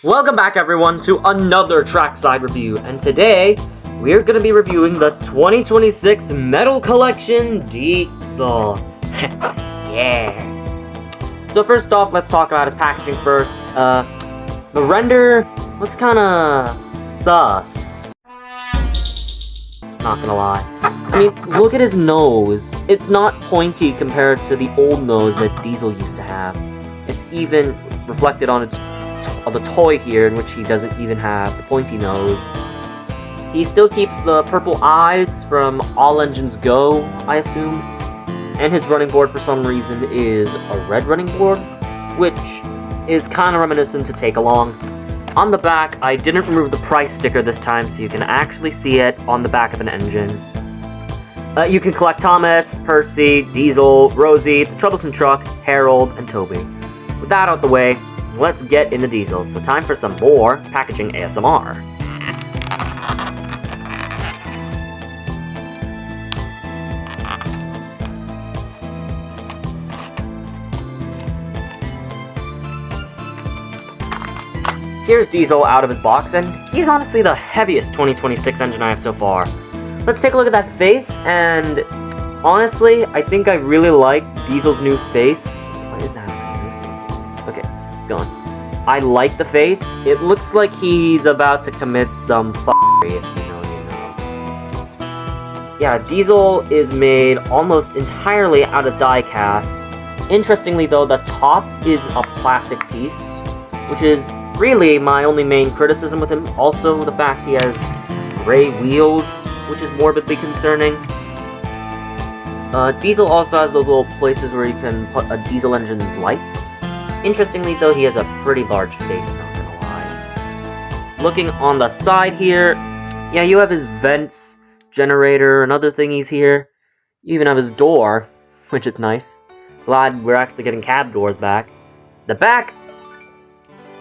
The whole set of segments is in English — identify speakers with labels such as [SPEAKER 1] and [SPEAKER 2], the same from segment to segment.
[SPEAKER 1] Welcome back everyone to another trackside review, and today we're going to be reviewing the 2026 Mattel Collection Diesel. Yeah. So first off, let's talk about his packaging first. The render looks kinda sus. Not gonna lie. I mean, look at his nose. It's not pointy compared to the old nose that Diesel used to have. It's even reflected on the toy here, in which he doesn't even have the pointy nose. He still keeps the purple eyes from All Engines Go, I assume. And his running board, for some reason, is a red running board, which is kind of reminiscent to Take Along. On the back, I didn't remove the price sticker this time, so you can actually see it on the back of an engine. You can collect Thomas, Percy, Diesel, Rosie, the Troublesome Truck, Harold, and Toby. With that out the way, let's get into Diesel. So time for some more packaging ASMR. Here's Diesel out of his box, and he's honestly the heaviest 2026 engine I have so far. Let's take a look at that face, and honestly, I think I really like Diesel's new face. What is that? Okay, it's gone. I like the face. It looks like he's about to commit some f***ery, if you know, you know. Yeah, Diesel is made almost entirely out of die cast. Interestingly though, the top is a plastic piece, which is really my only main criticism with him. Also, the fact he has gray wheels, which is morbidly concerning. Diesel also has those little places where you can put a diesel engine's lights. Interestingly though, he has a pretty large face, not gonna lie. Looking on the side here, yeah, you have his vents, generator, and other thingies here. You even have his door, which is nice. Glad we're actually getting cab doors back. The back,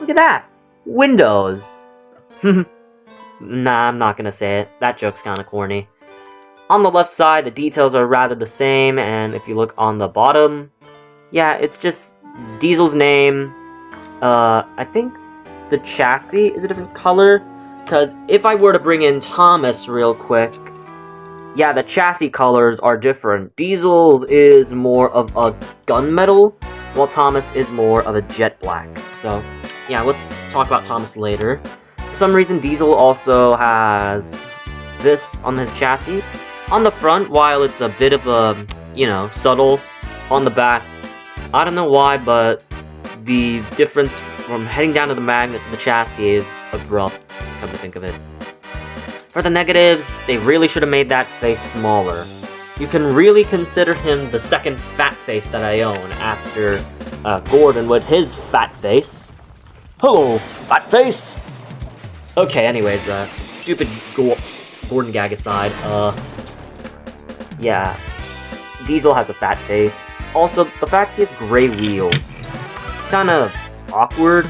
[SPEAKER 1] look at that! Windows! Nah, I'm not gonna say it. That joke's kinda corny. On the left side, the details are rather the same, and if you look on the bottom, yeah, it's just Diesel's name. I think the chassis is a different color, because if I were to bring in Thomas real quick, yeah, the chassis colors are different. Diesel's is more of a gunmetal, while Thomas is more of a jet black. So, yeah, let's talk about Thomas later. For some reason, Diesel also has this on his chassis. On the front, while it's a bit of a, subtle, on the back, I don't know why, but the difference from heading down to the magnet to the chassis is abrupt, come to think of it. For the negatives, they really should have made that face smaller. You can really consider him the second fat face that I own, after Gordon with his fat face. Hello, fat face! Okay, anyways, stupid Gordon gag aside, yeah, Diesel has a fat face. Also, the fact he has gray wheels, it's kind of awkward.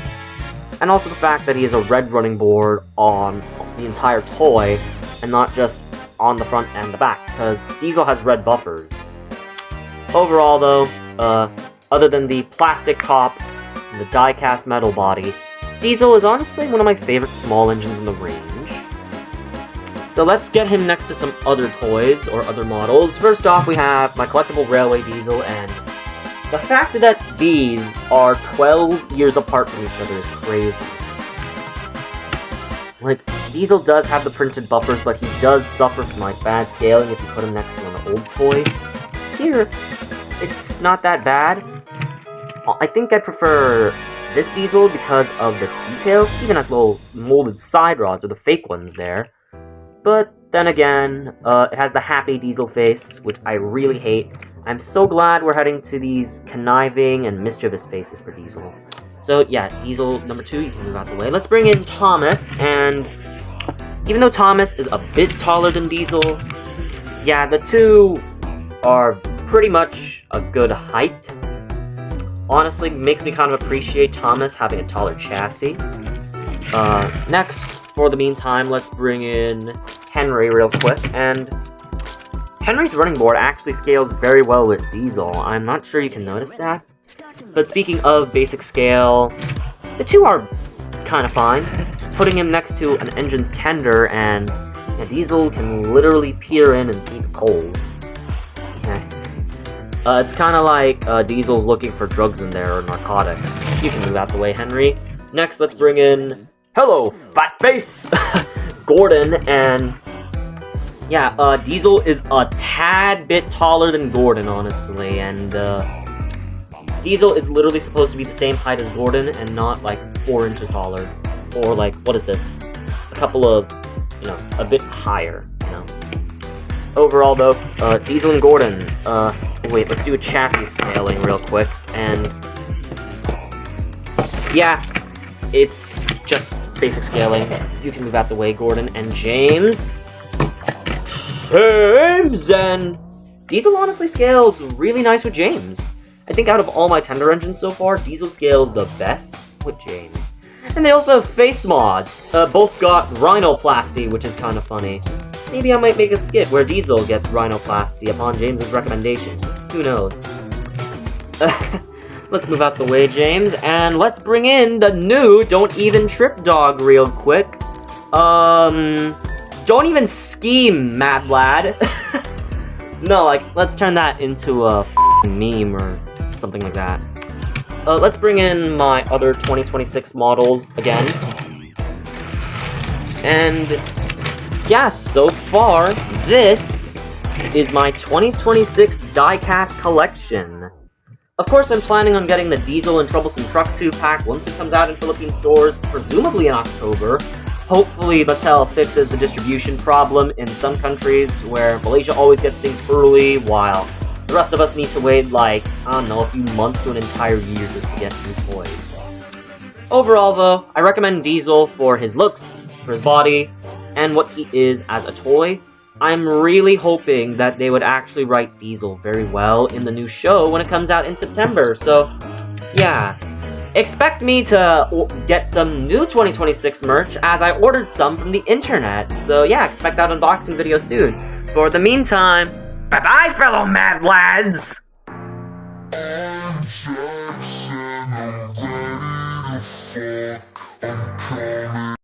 [SPEAKER 1] And also the fact that he has a red running board on the entire toy, and not just on the front and the back, because Diesel has red buffers. Overall though, other than the plastic top and the die-cast metal body, Diesel is honestly one of my favorite small engines in the range. So let's get him next to some other toys, or other models. First off, we have my collectible Railway Diesel, and the fact that these are 12 years apart from each other is crazy. Like, Diesel does have the printed buffers, but he does suffer from, like, bad scaling if you put him next to an old toy. Here, it's not that bad. I think I prefer this Diesel because of the details. Even has little molded side rods, or the fake ones there. But then again, it has the happy Diesel face, which I really hate. I'm so glad we're heading to these conniving and mischievous faces for Diesel. So yeah, Diesel number 2, you can move out the way. Let's bring in Thomas, and even though Thomas is a bit taller than Diesel, yeah, the two are pretty much a good height. Honestly, makes me kind of appreciate Thomas having a taller chassis. Next, for the meantime, let's bring in Henry real quick, and Henry's running board actually scales very well with Diesel. I'm not sure you can notice that. But speaking of basic scale, the two are kind of fine. Putting him next to an engine's tender, and yeah, Diesel can literally peer in and see the coal. Okay. It's kind of like Diesel's looking for drugs in there, or narcotics. You can move out the way, Henry. Next, let's bring in... Hello, fat face! Gordon, and... yeah, Diesel is a tad bit taller than Gordon, honestly, and Diesel is literally supposed to be the same height as Gordon, and not, like, 4 inches taller. Or, like, what is this? A couple of, you know, a bit higher, you know? Overall, though, Diesel and Gordon, wait, let's do a chassis scaling real quick, and... yeah, it's just basic scaling. You can move out the way, Gordon, and James... and Diesel honestly scales really nice with James. I think out of all my tender engines so far, Diesel scales the best with James. And they also have face mods. Both got rhinoplasty, which is kind of funny. Maybe I might make a skit where Diesel gets rhinoplasty upon James's recommendation. Who knows? Let's move out the way, James, and let's bring in the new Don't Even Trip dog real quick. Don't even scheme, Mad Lad. No, like, let's turn that into a meme or something like that. Let's bring in my other 2026 models again. And yeah, so far, this is my 2026 diecast collection. Of course, I'm planning on getting the Diesel and Troublesome Truck 2-pack once it comes out in Philippine stores, presumably in October. Hopefully, Mattel fixes the distribution problem in some countries where Malaysia always gets things early, while the rest of us need to wait, like, I don't know, a few months to an entire year just to get new toys. Overall, though, I recommend Diesel for his looks, for his body, and what he is as a toy. I'm really hoping that they would actually write Diesel very well in the new show when it comes out in September, so, yeah. Expect me to get some new 2026 merch, as I ordered some from the internet, so yeah, expect that unboxing video soon. For the meantime, bye-bye, fellow Mad Lads! I'm Jackson, I'm ready to fall.